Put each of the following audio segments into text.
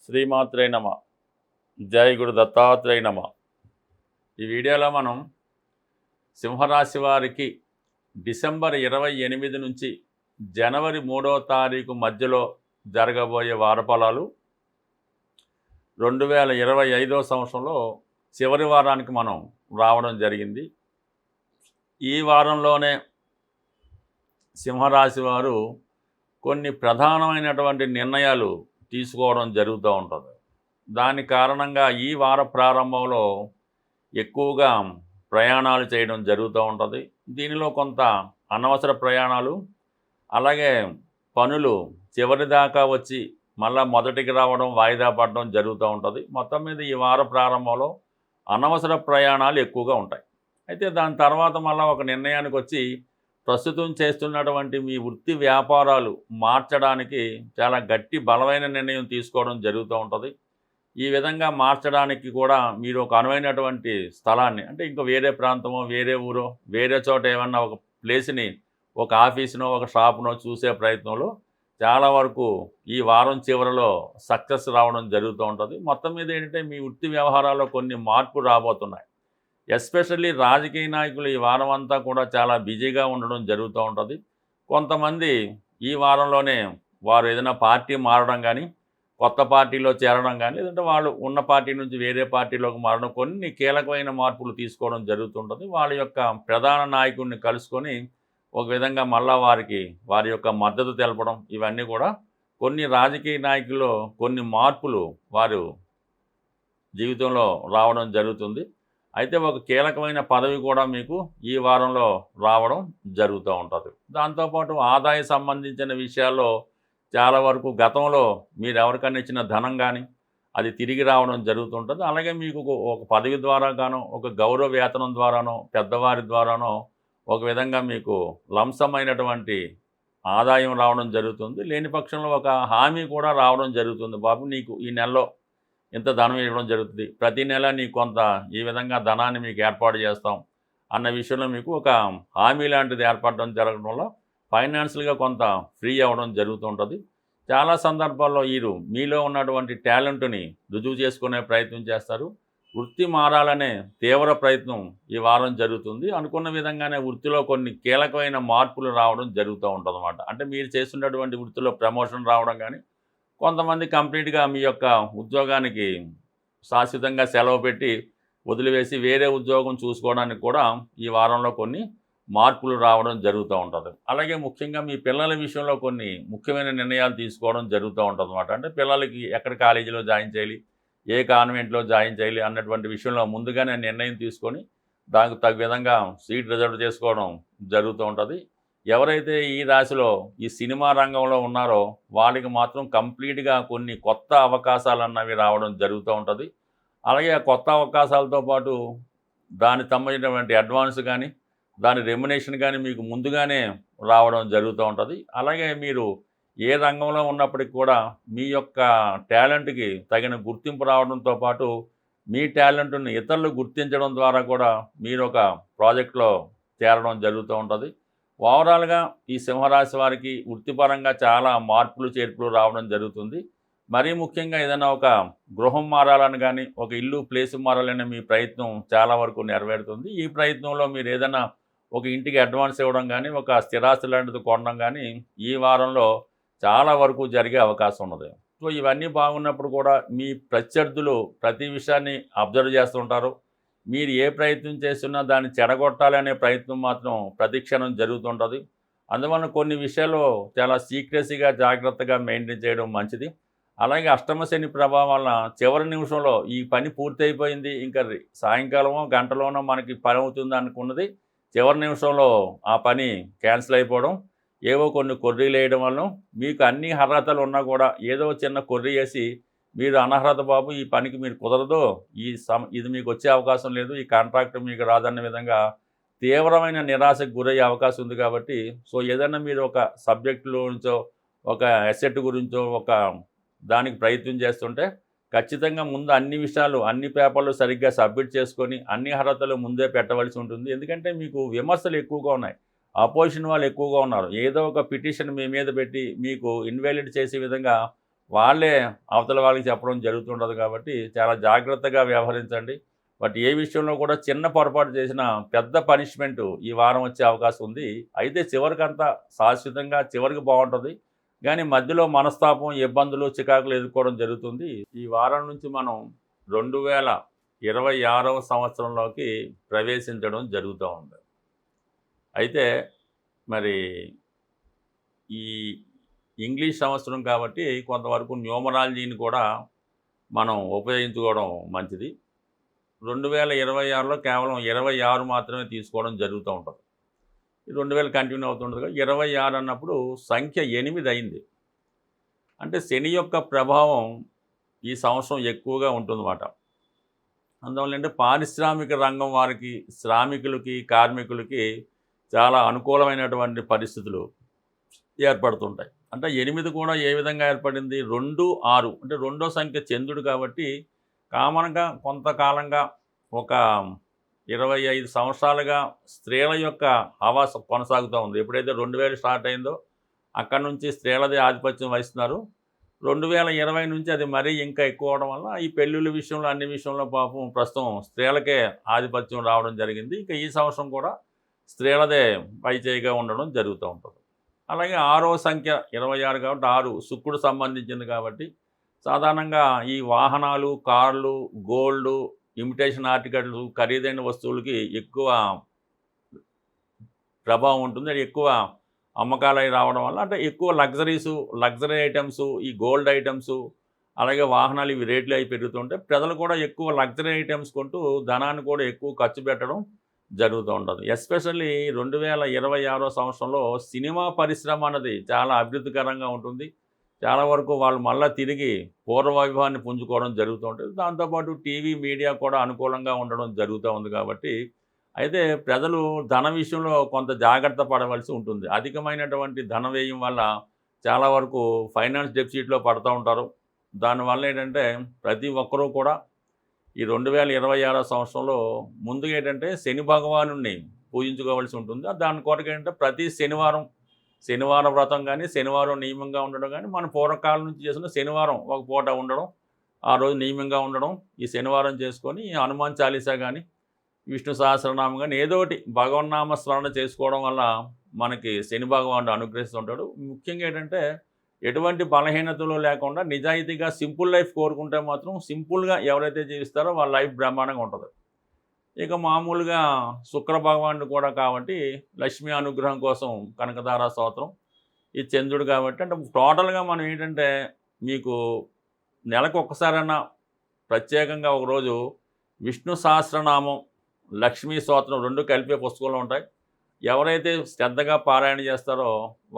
శ్రీమాత్రే నమ. జై గురు దత్తాత్రేయ నమ. ఈ వీడియోలో మనం సింహరాశి వారికి డిసెంబర్ 28 నుంచి జనవరి 3వ తారీఖు మధ్యలో జరగబోయే వారఫలాలు 2025వ సంవత్సరంలో చివరి వారానికి మనం రావడం జరిగింది. ఈ వారంలోనే సింహరాశి వారు కొన్ని ప్రధానమైనటువంటి నిర్ణయాలు తీసుకోవడం జరుగుతూ ఉంటుంది. దాని కారణంగా ఈ వార ప్రారంభంలో ఎక్కువగా ప్రయాణాలు చేయడం జరుగుతూ ఉంటుంది. దీనిలో కొంత అనవసర ప్రయాణాలు, అలాగే పనులు చివరి దాకా వచ్చి మళ్ళా మొదటికి రావడం, వాయిదా పడడం జరుగుతూ ఉంటుంది. మొత్తం మీద ఈ వార ప్రారంభంలో అనవసర ప్రయాణాలు ఎక్కువగా ఉంటాయి. అయితే దాని తర్వాత మళ్ళీ ఒక నిర్ణయానికి వచ్చి ప్రస్తుతం చేస్తున్నటువంటి మీ వృత్తి వ్యాపారాలు మార్చడానికి చాలా గట్టి బలమైన నిర్ణయం తీసుకోవడం జరుగుతూ ఉంటుంది. ఈ విధంగా మార్చడానికి కూడా మీరు ఒక అనువైనటువంటి స్థలాన్ని, అంటే ఇంకా వేరే ప్రాంతమో, వేరే ఊరో, వేరే చోట ఏమన్నా ఒక ప్లేస్ని, ఒక ఆఫీసునో, ఒక షాపునో చూసే ప్రయత్నంలో చాలా వరకు ఈ వారం చివరిలో సక్సెస్ రావడం జరుగుతూ ఉంటుంది. మొత్తం మీద ఏంటంటే మీ వృత్తి వ్యవహారాల్లో కొన్ని మార్పులు రాబోతున్నాయి. ఎస్పెషల్లీ రాజకీయ నాయకులు ఈ వారం అంతా కూడా చాలా బిజీగా ఉండడం జరుగుతూ ఉంటుంది. కొంతమంది ఈ వారంలోనే వారు ఏదైనా పార్టీ మారడం కానీ, కొత్త పార్టీలో చేరడం కానీ, లేదంటే వాళ్ళు ఉన్న పార్టీ నుంచి వేరే పార్టీలోకి మారడం, కొన్ని కీలకమైన మార్పులు తీసుకోవడం జరుగుతుంటుంది. వాళ్ళ యొక్క ప్రధాన నాయకుడిని కలుసుకొని ఒక విధంగా మళ్ళా వారి యొక్క మద్దతు తెలపడం, ఇవన్నీ కూడా కొన్ని రాజకీయ నాయకుల్లో కొన్ని మార్పులు వారు జీవితంలో రావడం జరుగుతుంది. అయితే ఒక కీలకమైన పదవి కూడా మీకు ఈ వారంలో రావడం జరుగుతూ ఉంటుంది. దాంతోపాటు ఆదాయ సంబంధించిన విషయాల్లో చాలా వరకు గతంలో మీరు ఎవరికైనా ఇచ్చిన ధనం కానీ అది తిరిగి రావడం జరుగుతుంటుంది. అలాగే మీకు ఒక పదవి ద్వారా గానో, ఒక గౌరవ వేతనం ద్వారానో, పెద్దవారి ద్వారానో ఒక విధంగా మీకు లంసమైనటువంటి ఆదాయం రావడం జరుగుతుంది. లేని పక్షంలో ఒక హామీ కూడా రావడం జరుగుతుంది. బాబు, నీకు ఈ నెలలో ఇంత ధనం ఇవ్వడం జరుగుతుంది, ప్రతి నెల నీకు కొంత ఈ విధంగా ధనాన్ని మీకు ఏర్పాటు చేస్తాం అన్న విషయంలో మీకు ఒక హామీ లాంటిది ఏర్పడడం జరగడం వల్ల ఫైనాన్షియల్గా కొంత ఫ్రీ అవ్వడం జరుగుతుంటుంది. చాలా సందర్భాల్లో మీలో ఉన్నటువంటి టాలెంట్ని రుజువు చేసుకునే ప్రయత్నం చేస్తారు. వృత్తి మారాలనే తీవ్ర ప్రయత్నం ఈ వారం జరుగుతుంది. అనుకున్న విధంగానే వృత్తిలో కొన్ని కీలకమైన మార్పులు రావడం జరుగుతూ ఉంటుంది అన్నమాట. అంటే మీరు చేస్తున్నటువంటి వృత్తిలో ప్రమోషన్ రావడం కానీ, కొంతమంది కంప్లీట్గా మీ యొక్క ఉద్యోగానికి శాశ్వతంగా సెలవు పెట్టి వదిలివేసి వేరే ఉద్యోగం చూసుకోవడానికి కూడా ఈ వారంలో కొన్ని మార్పులు రావడం జరుగుతూ ఉంటుంది. అలాగే ముఖ్యంగా మీ పిల్లల విషయంలో కొన్ని ముఖ్యమైన నిర్ణయాలు తీసుకోవడం జరుగుతూ ఉంటుంది అన్నమాట. అంటే పిల్లలకి ఎక్కడ కాలేజీలో జాయిన్ చేయాలి, ఏ కాన్వెంట్లో జాయిన్ చేయాలి అన్నటువంటి విషయంలో ముందుగానే నిర్ణయం తీసుకొని దానికి తగ్గ విధంగా సీట్ రిజర్వ్ చేసుకోవడం జరుగుతూ ఉంటుంది. ఎవరైతే ఈ రాశిలో ఈ సినిమా రంగంలో ఉన్నారో వాళ్ళకి మాత్రం కంప్లీట్గా కొన్ని కొత్త అవకాశాలు అన్నవి రావడం జరుగుతూ ఉంటుంది. అలాగే ఆ కొత్త అవకాశాలతో పాటు దానికి సంబంధించినటువంటి అడ్వాన్స్ కానీ, దాని రెమ్యునేషన్ కానీ మీకు ముందుగానే రావడం జరుగుతూ ఉంటుంది. అలాగే మీరు ఏ రంగంలో ఉన్నప్పటికీ కూడా మీ యొక్క టాలెంట్కి తగిన గుర్తింపు రావడంతో పాటు మీ టాలెంట్ని ఇతరులు గుర్తించడం ద్వారా కూడా మీరు ఒక ప్రాజెక్ట్లో చేరడం జరుగుతూ ఉంటుంది. ఓవరాల్గా ఈ సింహరాశి వారికి వృత్తిపరంగా చాలా మార్పులు చేర్పులు రావడం జరుగుతుంది. మరీ ముఖ్యంగా ఏదైనా ఒక గృహం మారాలని కానీ, ఒక ఇల్లు ప్లేస్ మారాలనే మీ ప్రయత్నం చాలా వరకు నెరవేరుతుంది. ఈ ప్రయత్నంలో మీరు ఏదైనా ఒక ఇంటికి అడ్వాన్స్ ఇవ్వడం కానీ, ఒక స్థిరాస్తి లాంటిది కొనడం కానీ ఈ వారంలో చాలా వరకు జరిగే అవకాశం ఉన్నది. సో ఇవన్నీ బాగున్నప్పుడు కూడా మీ ప్రత్యర్థులు ప్రతి విషయాన్ని అబ్జర్వ్ చేస్తుంటారు. మీరు ఏ ప్రయత్నం చేస్తున్నా దాన్ని చెడగొట్టాలనే ప్రయత్నం మాత్రం ప్రతిక్షణం జరుగుతుంటుంది. అందువలన కొన్ని విషయాల్లో చాలా సీక్రెసీగా జాగ్రత్తగా మెయింటైన్ చేయడం మంచిది. అలాగే అష్టమ శని ప్రభావం వలన చివరి నిమిషంలో ఈ పని పూర్తయిపోయింది, ఇంకా సాయంకాలమో గంటలోనో మనకి పని అవుతుంది అనుకున్నది చివరి నిమిషంలో ఆ పని క్యాన్సిల్ అయిపోవడం, ఏవో కొన్ని కొర్రీలు వేయడం వలన మీకు అన్ని అర్హతలు ఉన్నా కూడా ఏదో చిన్న కొర్రీ వేసి మీరు అనర్హత బాబు, ఈ పనికి మీరు కుదరదు, ఇది మీకు వచ్చే అవకాశం లేదు, ఈ కాంట్రాక్ట్ మీకు రాదన్న విధంగా తీవ్రమైన నిరాశకు గురయ్యే అవకాశం ఉంది. కాబట్టి సో ఏదైనా మీరు ఒక సబ్జెక్టులో నుంచో, ఒక అసెట్ గురించో ఒక దానికి ప్రయత్నం చేస్తుంటే ఖచ్చితంగా ముందు అన్ని విషయాలు, అన్ని పేపర్లు సరిగ్గా సబ్మిట్ చేసుకొని అన్ని అర్హతలు ముందే పెట్టవలసి ఉంటుంది. ఎందుకంటే మీకు విమర్శలు ఎక్కువగా ఉన్నాయి, అపోజిషన్ వాళ్ళు ఎక్కువగా ఉన్నారు. ఏదో ఒక పిటిషన్ మీ మీద పెట్టి మీకు ఇన్వాలిడ్ చేసే విధంగా వాళ్ళే అవతల వాళ్ళకి చెప్పడం జరుగుతుండదు కాబట్టి చాలా జాగ్రత్తగా వ్యవహరించండి. బట్ ఏ విషయంలో కూడా చిన్న పొరపాటు చేసినా పెద్ద పనిష్మెంటు ఈ వారం వచ్చే అవకాశం ఉంది. అయితే చివరికంతా శాశ్వతంగా చివరికి బాగుంటుంది. కానీ మధ్యలో మనస్తాపం, ఇబ్బందులు, చికాకులు ఎదుర్కోవడం జరుగుతుంది. ఈ వారం నుంచి మనం 2026వ సంవత్సరంలోకి ప్రవేశించడం జరుగుతూ ఉంది. అయితే మరి ఈ ఇంగ్లీష్ సంవత్సరం కాబట్టి కొంతవరకు న్యూమరాలజీని కూడా మనం ఉపయోగించుకోవడం మంచిది. 2026లో కేవలం 26 మాత్రమే తీసుకోవడం జరుగుతూ ఉంటుంది. ఈ 2000 కంటిన్యూ అవుతుంటుంది కదా. 26 అన్నప్పుడు సంఖ్య 8 అయింది. అంటే శని యొక్క ప్రభావం ఈ సంవత్సరం ఎక్కువగా ఉంటుందన్నమాట. అందువల్ల అంటే పారిశ్రామిక రంగం వారికి, శ్రామికులకి, కార్మికులకి చాలా అనుకూలమైనటువంటి పరిస్థితులు ఏర్పడుతుంటాయి. అంటే 8 కూడా ఏ విధంగా ఏర్పడింది? 2, 6 అంటే రెండో సంఖ్య చంద్రుడు కాబట్టి కామన్గా కొంతకాలంగా ఒక 25 సంవత్సరాలుగా స్త్రీల యొక్క హవాస కొనసాగుతూ ఉంది. ఎప్పుడైతే 2000 స్టార్ట్ అయిందో అక్కడి నుంచి స్త్రీలదే ఆధిపత్యం వహిస్తున్నారు. 2020 నుంచి అది మరీ ఇంకా ఎక్కువ అవడం వల్ల ఈ పెళ్ళిళ్ళ విషయంలో, అన్ని విషయంలో పాపం ప్రస్తుతం స్త్రీలకే ఆధిపత్యం రావడం జరిగింది. ఇక ఈ సంవత్సరం కూడా స్త్రీలదే పైచేయిగా ఉండడం జరుగుతూ ఉంటుంది. అలాగే 6వ సంఖ్య 26 కాబట్టి 6 శుక్రుడు సంబంధించింది కాబట్టి సాధారణంగా ఈ వాహనాలు, కార్లు, గోల్డ్, ఇమిటేషన్ ఆర్టికల్స్, ఖరీదైన వస్తువులకి ఎక్కువ ప్రభావం ఉంటుంది. అది ఎక్కువ అమ్మకాలు అవి రావడం వల్ల అంటే ఎక్కువ లగ్జరీ ఐటమ్స్, ఈ గోల్డ్ ఐటమ్స్, అలాగే వాహనాలు ఇవి రేట్లు అవి పెరుగుతుంటే ప్రజలు కూడా ఎక్కువ లగ్జరీ ఐటమ్స్ కొంటూ ధనాన్ని కూడా ఎక్కువ ఖర్చు పెట్టడం జరుగుతూ ఉంటుంది. ఎస్పెషల్లీ 2026వ సంవత్సరంలో సినిమా పరిశ్రమ అన్నది చాలా అభివృద్ధికరంగా ఉంటుంది. చాలా వరకు వాళ్ళు మళ్ళీ తిరిగి పూర్వవైభవాన్ని పుంజుకోవడం జరుగుతూ ఉంటుంది. దాంతోపాటు టీవీ, మీడియా కూడా అనుకూలంగా ఉండడం జరుగుతూ ఉంది కాబట్టి అయితే ప్రజలు ధన విషయంలో కొంత జాగ్రత్త పడవలసి ఉంటుంది. అధికమైనటువంటి ధన వ్యయం వల్ల చాలా వరకు ఫైనాన్స్ డెఫిసిట్లో పడుతూ ఉంటారు. దానివల్ల ఏంటంటే ప్రతి ఒక్కరూ కూడా ఈ 2026 సంవత్సరంలో ముందుగా ఏంటంటే శని భగవానుడిని పూజించుకోవాల్సి ఉంటుంది. దాని కొరకు ఏంటంటే ప్రతి శనివారం వ్రతం కానీ, శనివారం నియమంగా ఉండడం కానీ, మన పూర్వకాలం నుంచి చేసిన శనివారం ఒక పూట ఉండడం, ఆ రోజు నియమంగా ఉండడం, ఈ శనివారం చేసుకొని హనుమాన్ చాలీసా కానీ, విష్ణు సహస్రనామం కానీ ఏదో ఒకటి భగవన్నామ స్మరణ చేసుకోవడం వల్ల మనకి శని భగవానుడు అనుగ్రహిస్తుంటాడు. ముఖ్యంగా ఏంటంటే ఎటువంటి బలహీనతలు లేకుండా నిజాయితీగా సింపుల్ లైఫ్ కోరుకుంటే మాత్రం సింపుల్గా ఎవరైతే జీవిస్తారో వాళ్ళ లైఫ్ బ్రహ్మాండంగా ఉంటుంది. ఇక మామూలుగా శుక్ర భగవానుడు కూడా కాబట్టి లక్ష్మీ అనుగ్రహం కోసం కనకధారా స్తోత్రం, ఈ చంద్రుడు కాబట్టి అంటే టోటల్గా మనం ఏంటంటే మీకు నెలకు ఒక్కసారైనా ప్రత్యేకంగా ఒకరోజు విష్ణు సహస్రనామం, లక్ష్మీ స్తోత్రం 2 కలిపే పుస్తకంలో ఉంటాయి. ఎవరైతే శ్రద్ధగా పారాయణ చేస్తారో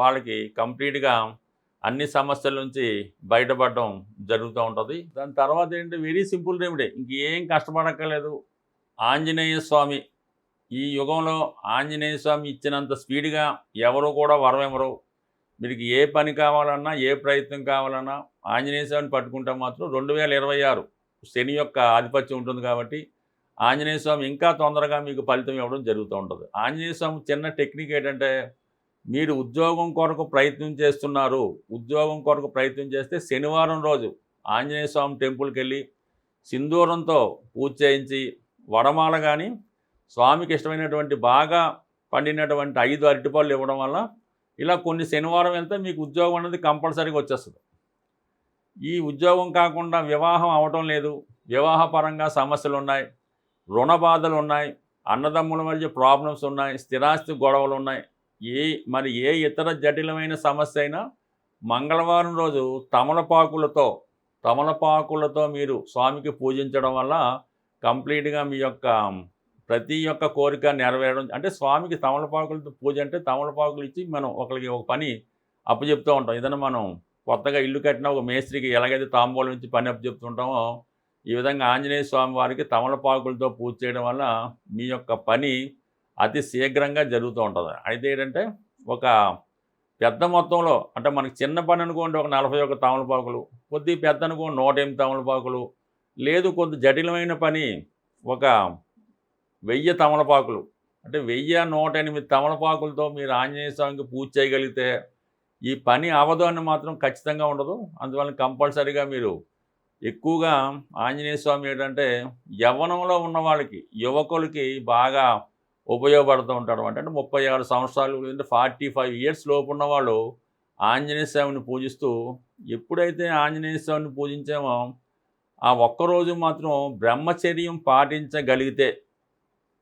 వాళ్ళకి కంప్లీట్గా అన్ని సమస్యల నుంచి బయటపడడం జరుగుతూ ఉంటుంది. దాని తర్వాత ఏంటి వెరీ సింపుల్ రెమెడీ, ఇంకేం కష్టపడక్కర్లేదు. ఆంజనేయ స్వామి ఈ యుగంలో ఆంజనేయ స్వామి ఇచ్చినంత స్పీడ్గా ఎవరు కూడా వరం ఇవ్వరు. మీకు ఏ పని కావాలన్నా, ఏ ప్రయత్నం కావాలన్నా ఆంజనేయ స్వామిని పట్టుకుంటే మాత్రం 2026 శని యొక్క ఆధిపత్యం ఉంటుంది కాబట్టి ఆంజనేయ స్వామి ఇంకా తొందరగా మీకు ఫలితం ఇవ్వడం జరుగుతూ ఉంటుంది. ఆంజనేయ స్వామి చిన్న టెక్నిక్ ఏంటంటే మీరు ఉద్యోగం కొరకు ప్రయత్నం చేస్తున్నారు, ఉద్యోగం కొరకు ప్రయత్నం చేస్తే శనివారం రోజు ఆంజనేయ స్వామి టెంపుల్కి వెళ్ళి సింధూరంతో పూజ చేయించి వడమాల కానీ స్వామికి ఇష్టమైనటువంటి బాగా పండినటువంటి 5 అరటిపళ్ళు ఇవ్వడం వల్ల ఇలా కొన్ని శనివారం వెళ్తే మీకు ఉద్యోగం అనేది కంపల్సరీగా వచ్చేస్తుంది. ఈ ఉద్యోగం కాకుండా వివాహం అవటం లేదు, వివాహపరంగా సమస్యలు ఉన్నాయి, రుణ బాధలు ఉన్నాయి, అన్నదమ్ముల మధ్య ప్రాబ్లమ్స్ ఉన్నాయి, స్థిరాస్తి గొడవలు ఉన్నాయి, ఏ ఇతర జటిలమైన సమస్య అయినా మంగళవారం రోజు తమలపాకులతో మీరు స్వామికి పూజించడం వల్ల కంప్లీట్గా మీ యొక్క ప్రతి ఒక్క కోరిక నెరవేరడం. అంటే స్వామికి తమలపాకులతో పూజ అంటే తమలపాకులు ఇచ్చి మనం ఒకరికి ఒక పని అప్పచెప్తూ ఉంటాం. ఏదైనా మనం కొత్తగా ఇల్లు కట్టినా ఒక మేస్త్రికి ఎలాగైతే తాంబూలం ఇచ్చి పని అప్పచెప్తుంటామో ఈ విధంగా ఆంజనేయ స్వామి వారికి తమలపాకులతో పూజ చేయడం వల్ల మీ యొక్క పని అతి శీఘ్రంగా జరుగుతూ ఉంటుంది. అయితే ఏంటంటే ఒక పెద్ద మొత్తంలో అంటే మనకి చిన్న పని అనుకోండి ఒక 41 తమలపాకులు, కొద్ది పెద్ద అనుకోండి 108 తమలపాకులు, లేదు కొద్ది జటిలమైన పని ఒక 1000 తమలపాకులు అంటే 1108 తమలపాకులతో మీరు ఆంజనేయ స్వామికి పూజ చేయగలిగితే ఈ పని అవ్వదు అని మాత్రం ఖచ్చితంగా ఉండదు. అందువల్ల కంపల్సరీగా మీరు ఎక్కువగా ఆంజనేయ స్వామి ఏంటంటే యవ్వనంలో ఉన్న వాళ్ళకి, యువకులకి బాగా ఉపయోగపడుతూ ఉంటాడు. అంటే 36 సంవత్సరాలు లేదంటే 45 ఇయర్స్ లోపు ఉన్నవాళ్ళు ఆంజనేయ స్వామిని పూజిస్తూ ఎప్పుడైతే ఆంజనేయ స్వామిని పూజించామో ఆ ఒక్కరోజు మాత్రం బ్రహ్మచర్యం పాటించగలిగితే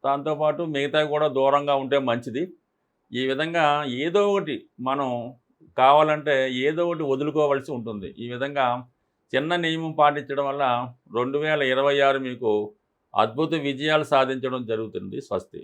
దాంతోపాటు మిగతావి కూడా దూరంగా ఉంటే మంచిది. ఈ విధంగా ఏదో ఒకటి మనం కావాలంటే ఏదో ఒకటి వదులుకోవాల్సి ఉంటుంది. ఈ విధంగా చిన్న నియమం పాటించడం వల్ల 2026 మీకు అద్భుత విజయాలు సాధించడం జరుగుతుంది. స్వస్తి.